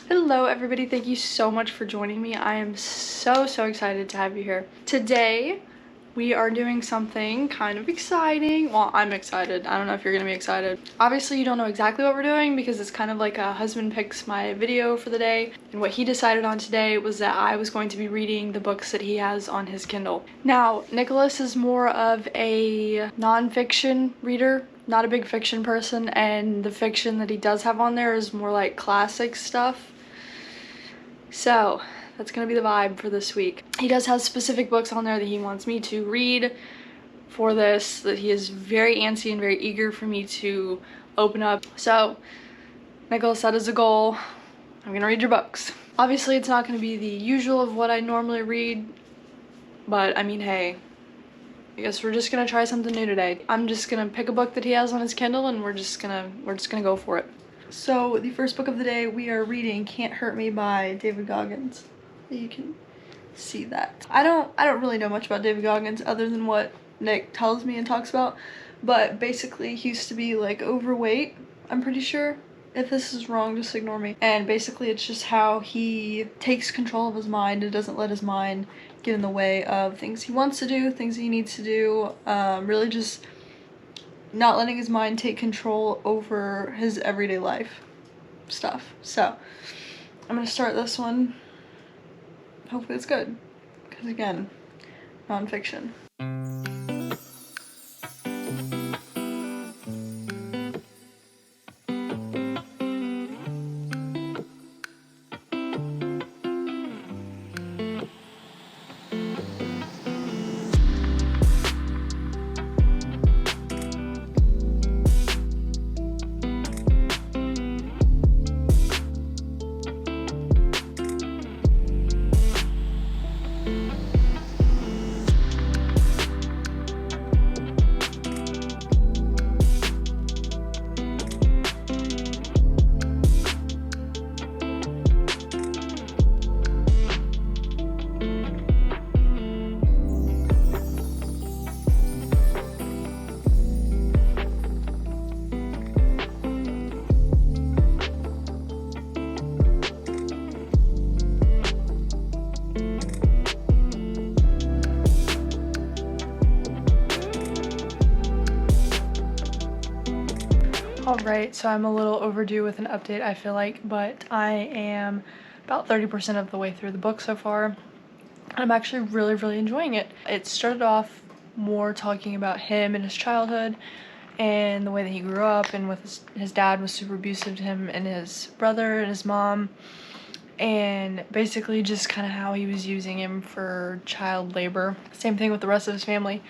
Hello everybody, thank you so much for joining me. I am so excited to have you here. Today we are doing something kind of exciting. Well, I'm excited. I don't know if you're gonna be excited. Obviously you don't know exactly what we're doing because it's kind of like a husband picks my video for the day, and what he decided on today was that I was going to be reading the books that he has on his Kindle. Now, Nicholas is more of a non-fiction reader, not a big fiction person, and the fiction that he does have on there is more like classic stuff. So that's gonna be the vibe for this week. He does have specific books on there that he wants me to read for this, that he is very antsy and very eager for me to open up. So Nicholas set as a goal, I'm gonna read your books. Obviously it's not gonna be the usual of what I normally read, but I mean, hey, I guess we're just gonna try something new today. I'm just gonna pick a book that he has on his Kindle and we're just gonna go for it. So the first book of the day, we are reading Can't Hurt Me by David Goggins. You can see that. I don't really know much about David Goggins other than what Nick tells me and talks about, but basically he used to be like overweight, I'm pretty sure. If this is wrong, just ignore me. And basically it's just how he takes control of his mind and doesn't let his mind get in the way of things he wants to do, things he needs to do, really just not letting his mind take control over his everyday life stuff. So I'm gonna start this one. Hopefully it's good, because again, nonfiction. Alright, so I'm a little overdue with an update, I feel like, but I am about 30% of the way through the book so far. I'm actually really enjoying it. It started off more talking about him and his childhood and the way that he grew up, and with his dad was super abusive to him and his brother and his mom, and basically just kind of how he was using him for child labor. Same thing with the rest of his family.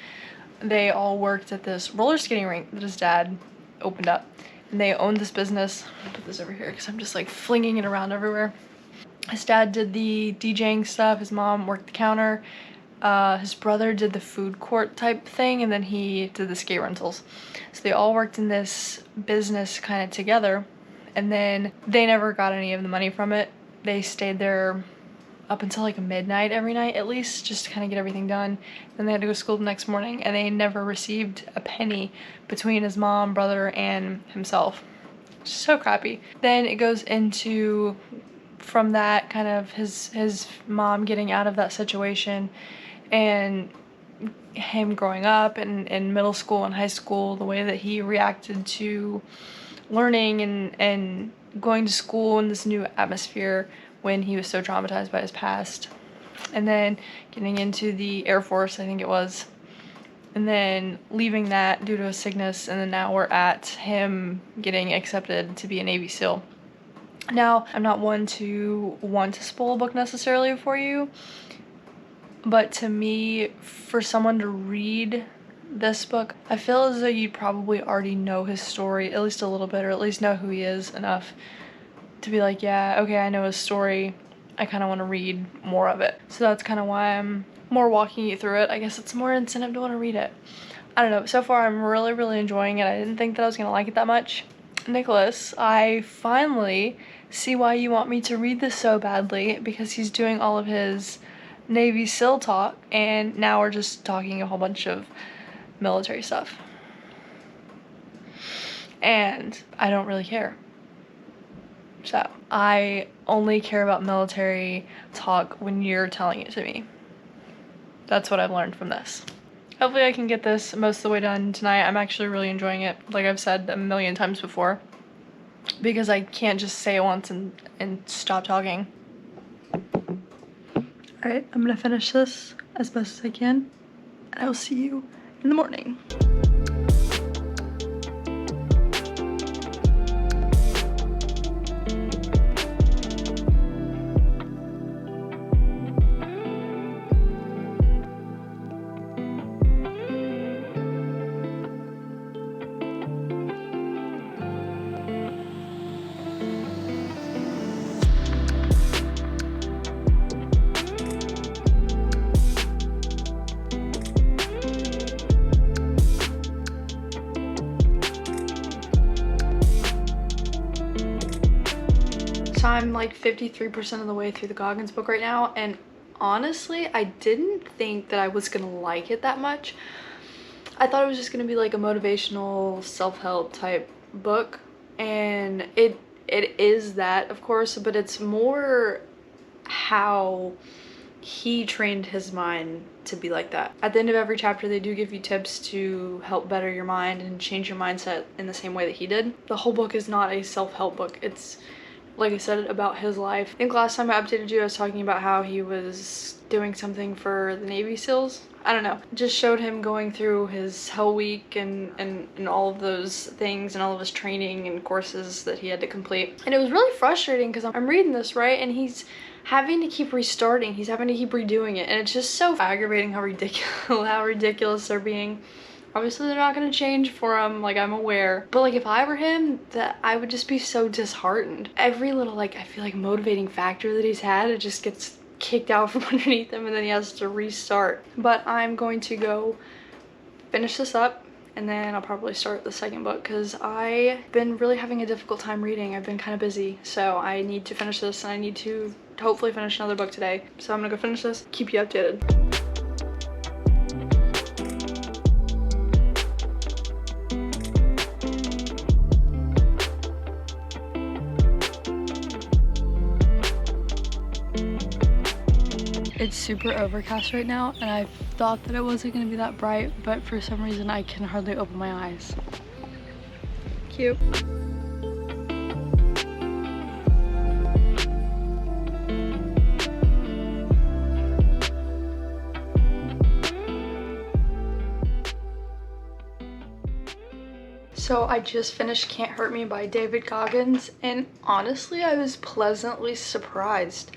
They all worked at this roller skating rink that his dad opened up, and they owned this business. I'll put this over here because I'm just like flinging it around everywhere. His dad did the DJing stuff, his mom worked the counter, his brother did the food court type thing, and then he did the skate rentals. So they all worked in this business kind of together, and then they never got any of the money from it. They stayed there up until like midnight every night at least, just to kind of get everything done. Then they had to go to school the next morning, and they never received a penny between his mom, brother, and himself. So crappy. Then it goes into, from that, kind of his mom getting out of that situation and him growing up and in middle school and high school, the way that he reacted to learning and going to school in this new atmosphere when he was so traumatized by his past. And then getting into the Air Force, I think it was, and then leaving that due to a sickness, and then now we're at him getting accepted to be a Navy SEAL. Now, I'm not one to want to spoil a book necessarily for you, but to me, for someone to read this book, I feel as though you'd probably already know his story at least a little bit, or at least know who he is enough to be like, yeah, okay, I know his story. I kind of want to read more of it. So that's kind of why I'm more walking you through it. I guess it's more incentive to want to read it. I don't know. So far, I'm really enjoying it. I didn't think that I was going to like it that much. Nicholas, I finally see why you want me to read this so badly, because he's doing all of his Navy SEAL talk, and now we're just talking a whole bunch of military stuff. And I don't really care. So I only care about military talk when you're telling it to me. That's what I've learned from this. Hopefully I can get this most of the way done tonight. I'm actually really enjoying it, like I've said a million times before, because I can't just say it once and stop talking. Alright, I'm gonna finish this as best as I can, and I will see you in the morning. So I'm like 53% of the way through the Goggins book right now, and honestly, I didn't think that I was gonna like it that much. I thought it was just gonna be like a motivational self-help type book, and it is that, of course, but it's more how he trained his mind to be like that. At the end of every chapter, they do give you tips to help better your mind and change your mindset in the same way that he did. The whole book is not a self-help book. It's, like I said, about his life. I think last time I updated you, I was talking about how he was doing something for the Navy SEALs. I don't know. It just showed him going through his Hell Week and all of those things and all of his training and courses that he had to complete. And it was really frustrating because I'm reading this, right? And he's having to keep restarting. He's having to keep redoing it. And it's just so aggravating how ridiculous they're being. Obviously, they're not going to change for him, like, I'm aware. But, like, if I were him, that I would just be so disheartened. Every little, like, I feel like motivating factor that he's had, it just gets kicked out from underneath him and then he has to restart. But I'm going to go finish this up and then I'll probably start the second book because I've been really having a difficult time reading. I've been kind of busy, so I need to finish this and I need to hopefully finish another book today. So I'm gonna go finish this, keep you updated. It's super overcast right now, and I thought that it wasn't going to be that bright, but for some reason I can hardly open my eyes. Cute. So I just finished Can't Hurt Me by David Goggins, and honestly I was pleasantly surprised.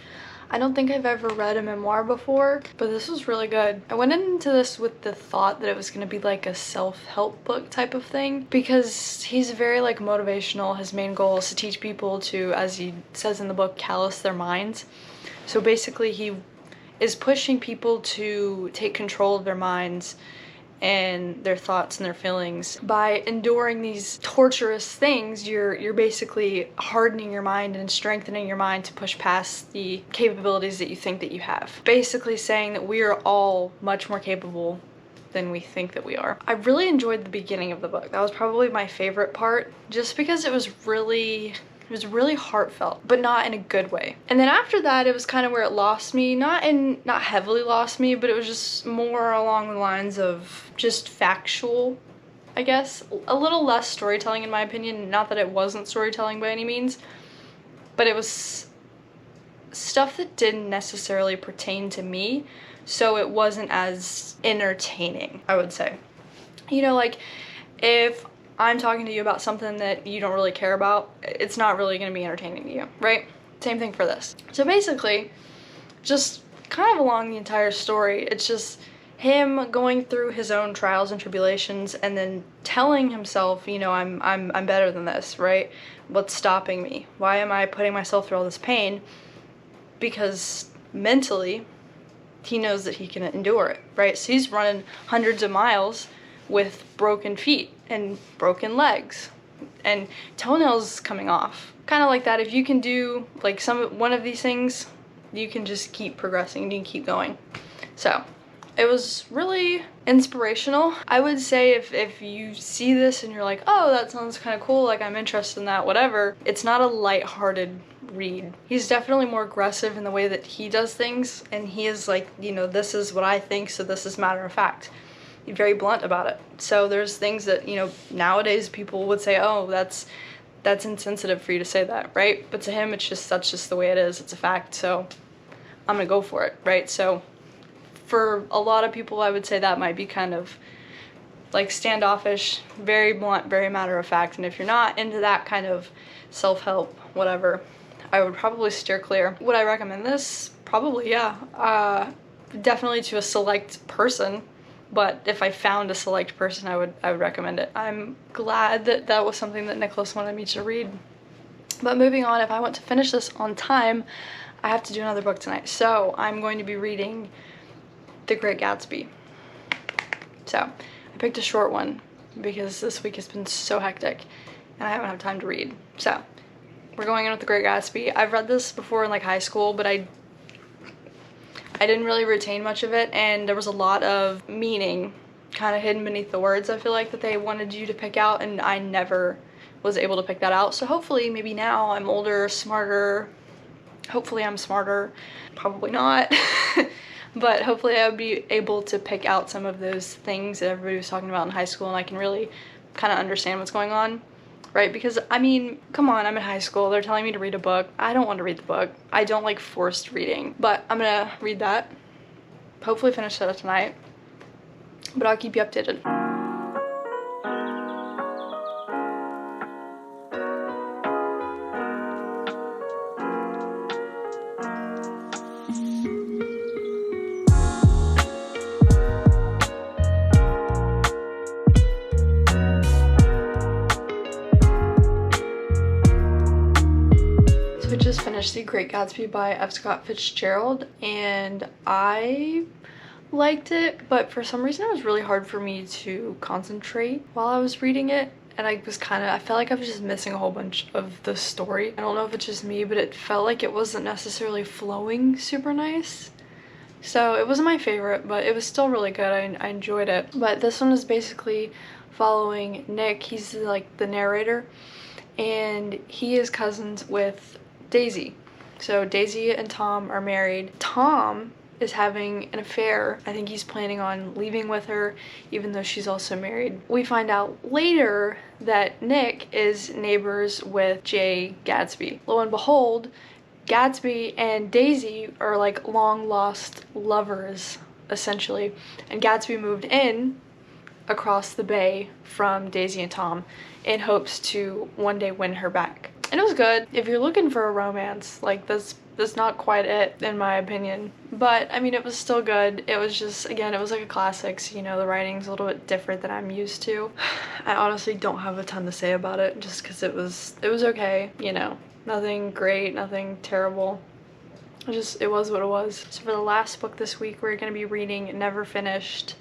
I don't think I've ever read a memoir before, but this was really good. I went into this with the thought that it was going to be like a self-help book type of thing because he's very like motivational. His main goal is to teach people to, as he says in the book, callous their minds. So basically he is pushing people to take control of their minds and their thoughts and their feelings. By enduring these torturous things, you're basically hardening your mind and strengthening your mind to push past the capabilities that you think that you have. Basically saying that we are all much more capable than we think that we are. I really enjoyed the beginning of the book. That was probably my favorite part, just because it was really heartfelt, but not in a good way. And then after that, it was kind of where it lost me. Not heavily lost me, but it was just more along the lines of just factual, I guess. A little less storytelling in my opinion. Not that it wasn't storytelling by any means, but it was stuff that didn't necessarily pertain to me, so it wasn't as entertaining, I would say. You know, like, if I'm talking to you about something that you don't really care about, it's not really going to be entertaining to you, right? Same thing for this. So basically, just kind of along the entire story, it's just him going through his own trials and tribulations and then telling himself, you know, I'm better than this, right? What's stopping me? Why am I putting myself through all this pain? Because mentally, he knows that he can endure it, right? So he's running hundreds of miles with broken feet and broken legs and toenails coming off. Kind of like that. If you can do like one of these things, you can just keep progressing and you can keep going. So it was really Inspirational. I would say if you see this and you're like, oh, that sounds kind of cool, like I'm interested in that, whatever, it's not a lighthearted read. He's definitely more aggressive in the way that he does things, and he is like, you know, this is what I think, so this is matter of fact. He's very blunt about it. So there's things that, you know, nowadays people would say, oh, that's insensitive for you to say that, right? But to him, that's just the way it is. It's a fact, so I'm gonna go for it, right? So for a lot of people, I would say that might be kind of like standoffish, very blunt, very matter of fact. And if you're not into that kind of self-help, whatever, I would probably steer clear. Would I recommend this? Probably, yeah. Definitely to a select person, but if I found a select person, I would recommend it. I'm glad that that was something that Nicholas wanted me to read. But moving on, if I want to finish this on time, I have to do another book tonight. So I'm going to be reading The Great Gatsby. So I picked a short one because this week has been so hectic and I haven't had time to read. So we're going in with The Great Gatsby. I've read this before in like high school, but I didn't really retain much of it, and there was a lot of meaning kind of hidden beneath the words, I feel like, that they wanted you to pick out, and I never was able to pick that out. So hopefully maybe now I'm older, smarter. Hopefully I'm smarter. Probably not. But hopefully I would be able to pick out some of those things that everybody was talking about in high school, and I can really kind of understand what's going on, right? Because, I mean, come on, I'm in high school. They're telling me to read a book. I don't want to read the book. I don't like forced reading, but I'm gonna read that. Hopefully finish that up tonight, but I'll keep you updated. Just finished The Great Gatsby by F. Scott Fitzgerald, and I liked it, but for some reason it was really hard for me to concentrate while I was reading it, and I felt like I was just missing a whole bunch of the story. I don't know if it's just me, but it felt like it wasn't necessarily flowing super nice. So it wasn't my favorite, but it was still really good. I enjoyed it. But this one is basically following Nick. He's like the narrator, and he is cousins with Daisy. So Daisy and Tom are married. Tom is having an affair. I think he's planning on leaving with her, even though she's also married. We find out later that Nick is neighbors with Jay Gatsby. Lo and behold, Gatsby and Daisy are like long lost lovers, essentially. And Gatsby moved in across the bay from Daisy and Tom in hopes to one day win her back. And it was good. If you're looking for a romance, like that's not quite it, in my opinion. But I mean, it was still good. It was just, again, it was like a classic, so, you know, the writing's a little bit different than I'm used to. I honestly don't have a ton to say about it, just because it was okay, you know. Nothing great, nothing terrible. It was what it was. So for the last book this week, we're gonna be reading Never Finished,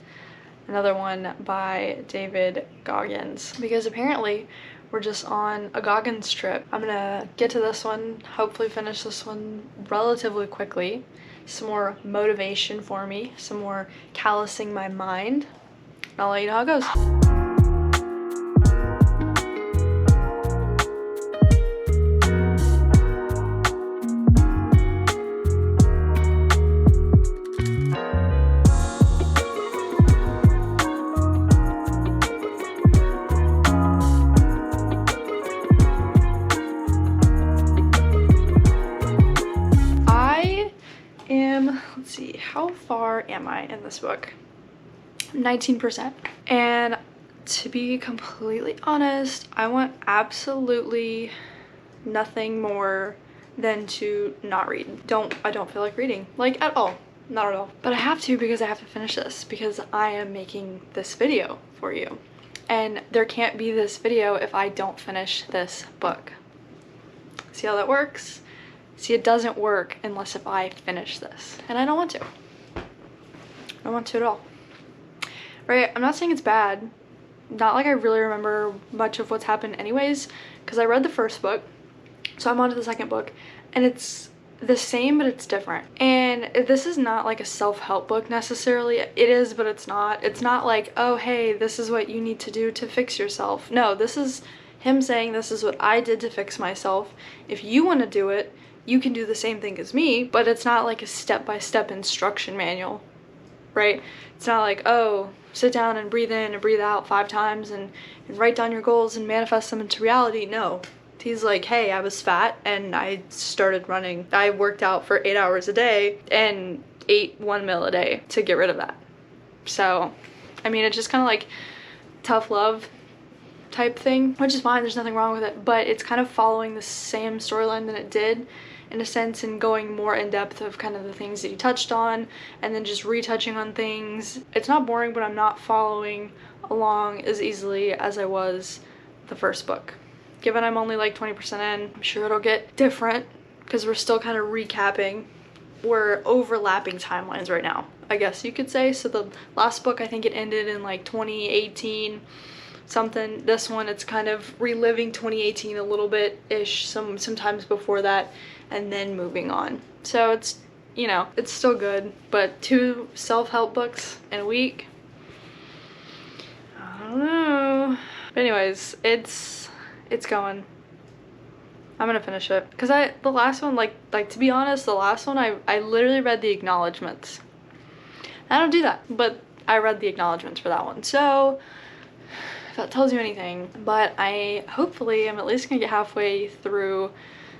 another one by David Goggins, because apparently we're just on a Goggins trip. I'm gonna get to this one, hopefully finish this one relatively quickly. Some more motivation for me, some more callousing my mind. I'll let you know how it goes. Let's see, how far am I in this book? 19%. And to be completely honest, I want absolutely nothing more than to not read. I don't feel like reading, like at all, not at all. But I have to, because I have to finish this, because I am making this video for you. And there can't be this video if I don't finish this book. See how that works? See, it doesn't work unless if I finish this, and I don't want to. I don't want to at all. Right, I'm not saying it's bad. Not like I really remember much of what's happened anyways, because I read the first book, so I'm on to the second book, and it's the same, but it's different. And this is not like a self-help book necessarily. It is, but it's not. It's not like, oh, hey, this is what you need to do to fix yourself. No, this is him saying, this is what I did to fix myself. If you want to do it, you can do the same thing as me, but it's not like a step-by-step instruction manual, right? It's not like, oh, sit down and breathe in and breathe out 5 times and write down your goals and manifest them into reality. No. He's like, hey, I was fat and I started running. I worked out for 8 hours a day and ate 1 meal a day to get rid of that. So, I mean, it's just kind of like tough love type thing, which is fine. There's nothing wrong with it, but it's kind of following the same storyline that it did in a sense, and going more in depth of kind of the things that he touched on and then just retouching on things. It's not boring, but I'm not following along as easily as I was the first book. Given I'm only like 20% in, I'm sure it'll get different because we're still kind of recapping. We're overlapping timelines right now, I guess you could say. So the last book, I think it ended in like 2018 something. This one, it's kind of reliving 2018 a little bit-ish, sometimes before that, and then moving on. So it's, you know, it's still good, but 2 self-help books in a week, I don't know. But anyways, it's going. I'm gonna finish it because the last one, like to be honest, the last one I literally read the acknowledgements. I don't do that, but I read the acknowledgements for that one, so if that tells you anything. But I hopefully am at least gonna get halfway through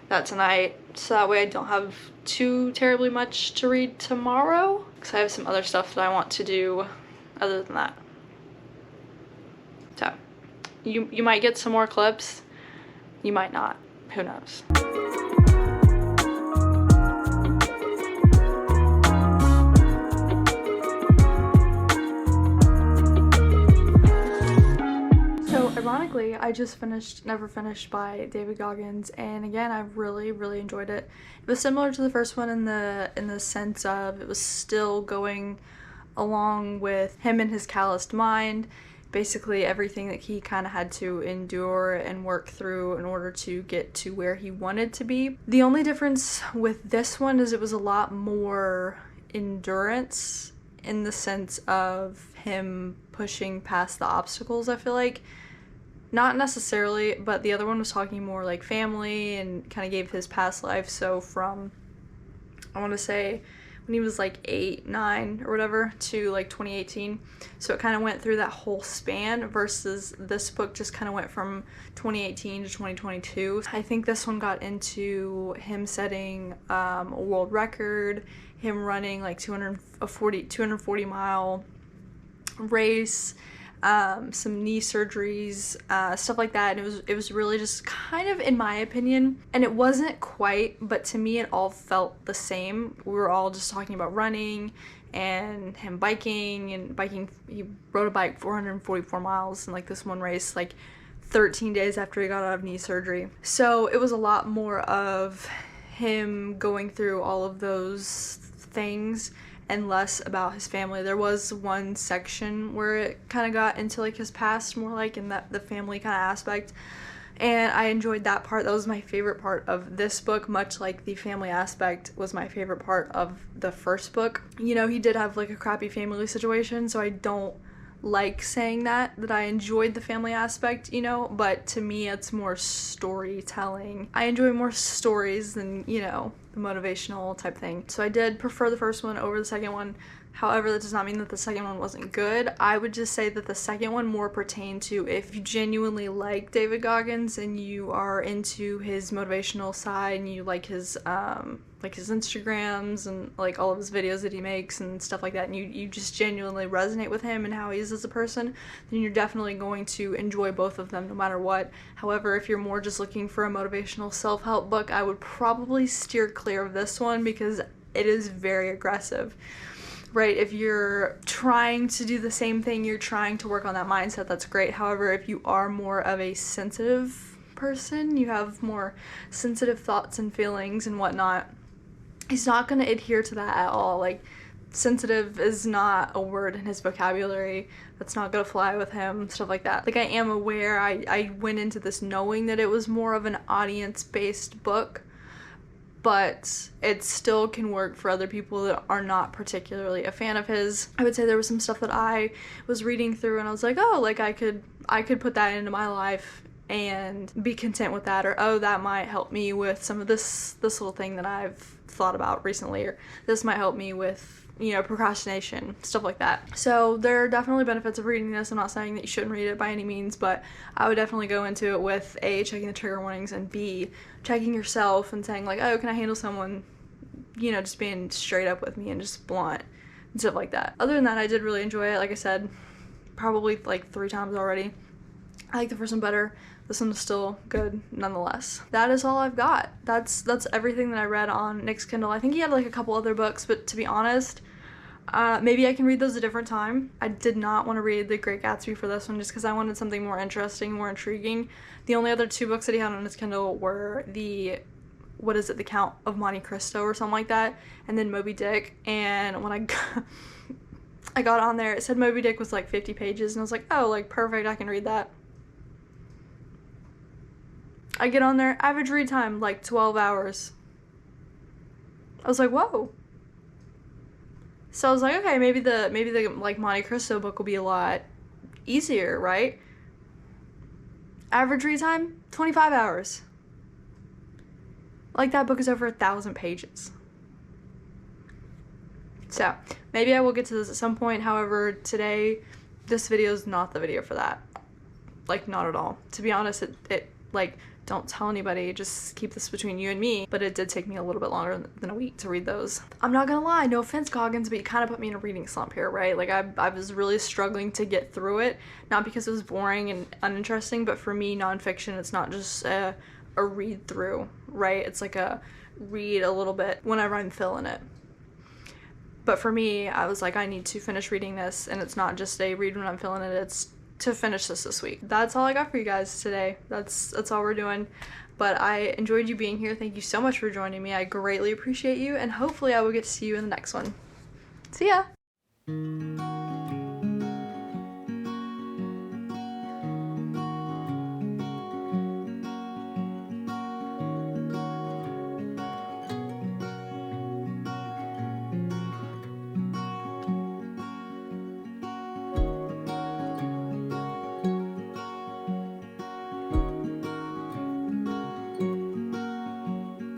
that tonight, so that way I don't have too terribly much to read tomorrow, because I have some other stuff that I want to do other than that. So you might get some more clips, you might not, who knows. So ironically, I just finished Never Finished by David Goggins, and again, I really enjoyed it. It was similar to the first one in the sense of it was still going along with him and his calloused mind, basically everything that he kind of had to endure and work through in order to get to where he wanted to be. The only difference with this one is it was a lot more endurance in the sense of him pushing past the obstacles, I feel like. Not necessarily, but the other one was talking more like family and kind of gave his past life. So from, I want to say, when he was like 8, 9 or whatever to like 2018. So it kind of went through that whole span, versus this book just kind of went from 2018 to 2022. I think this one got into him setting a world record, him running like 240 mile race, some knee surgeries, stuff like that. And it was really just kind of, in my opinion, and it wasn't quite, but to me it all felt the same. We were all just talking about running and him biking. He rode a bike 444 miles in like this one race, like 13 days after he got out of knee surgery. So it was a lot more of him going through all of those things and less about his family. There was one section where it kind of got into like his past more, like in that the family kind of aspect, and I enjoyed that part. That was my favorite part of this book, much like the family aspect was my favorite part of the first book. You know, he did have like a crappy family situation, so I don't like saying that I enjoyed the family aspect, you know, but to me it's more storytelling. I enjoy more stories than, you know, the motivational type thing. So I did prefer the first one over the second one. However, that does not mean that the second one wasn't good. I would just say that the second one more pertained to if you genuinely like David Goggins and you are into his motivational side and you like his Instagrams and like all of his videos that he makes and stuff like that, and you just genuinely resonate with him and how he is as a person, then you're definitely going to enjoy both of them no matter what. However, if you're more just looking for a motivational self-help book, I would probably steer clear of this one because it is very aggressive. Right, if you're trying to do the same thing, you're trying to work on that mindset, that's great. However, if you are more of a sensitive person, you have more sensitive thoughts and feelings and whatnot, he's not going to adhere to that at all. Like, sensitive is not a word in his vocabulary. That's not going to fly with him, stuff like that. Like, I am aware, I went into this knowing that it was more of an audience-based book, but it still can work for other people that are not particularly a fan of his. I would say there was some stuff that I was reading through and I was like, oh, like I could put that into my life and be content with that, or oh, that might help me with some of this little thing that I've thought about recently, or this might help me with, you know, procrastination, stuff like that. So there are definitely benefits of reading this. I'm not saying that you shouldn't read it by any means, but I would definitely go into it with A, checking the trigger warnings, and B, checking yourself and saying like, oh, can I handle someone, you know, just being straight up with me and just blunt and stuff like that. Other than that, I did really enjoy it. Like I said, probably like 3 times already. I like the first one better. This one is still good nonetheless. That is all I've got. That's everything that I read on Nick's Kindle. I think he had like a couple other books, but to be honest, maybe I can read those a different time. I did not want to read The Great Gatsby for this one just because I wanted something more interesting, more intriguing. The only other 2 books that he had on his Kindle were The Count of Monte Cristo or something like that, and then Moby Dick. And when I got on there, it said Moby Dick was like 50 pages, and I was like, oh, like perfect, I can read that. I get on there, average read time, like 12 hours. I was like, whoa. So I was like, okay, maybe the like Monte Cristo book will be a lot easier, right? Average read time, 25 hours. Like, that book is over 1,000 pages. So maybe I will get to this at some point. However, today, this video is not the video for that. Like, not at all. To be honest, it like, don't tell anybody, just keep this between you and me, but it did take me a little bit longer than a week to read those. I'm not gonna lie, no offense, Goggins, but you kind of put me in a reading slump here, right? Like, I was really struggling to get through it, not because it was boring and uninteresting, but for me, nonfiction, it's not just a read through, right? It's like a read a little bit whenever I'm feeling it. But for me, I was like, I need to finish reading this, and it's not just a read when I'm feeling it, it's to finish this week. That's all I got for you guys today. That's all we're doing. But I enjoyed you being here. Thank you so much for joining me. I greatly appreciate you, and hopefully I will get to see you in the next one. See ya!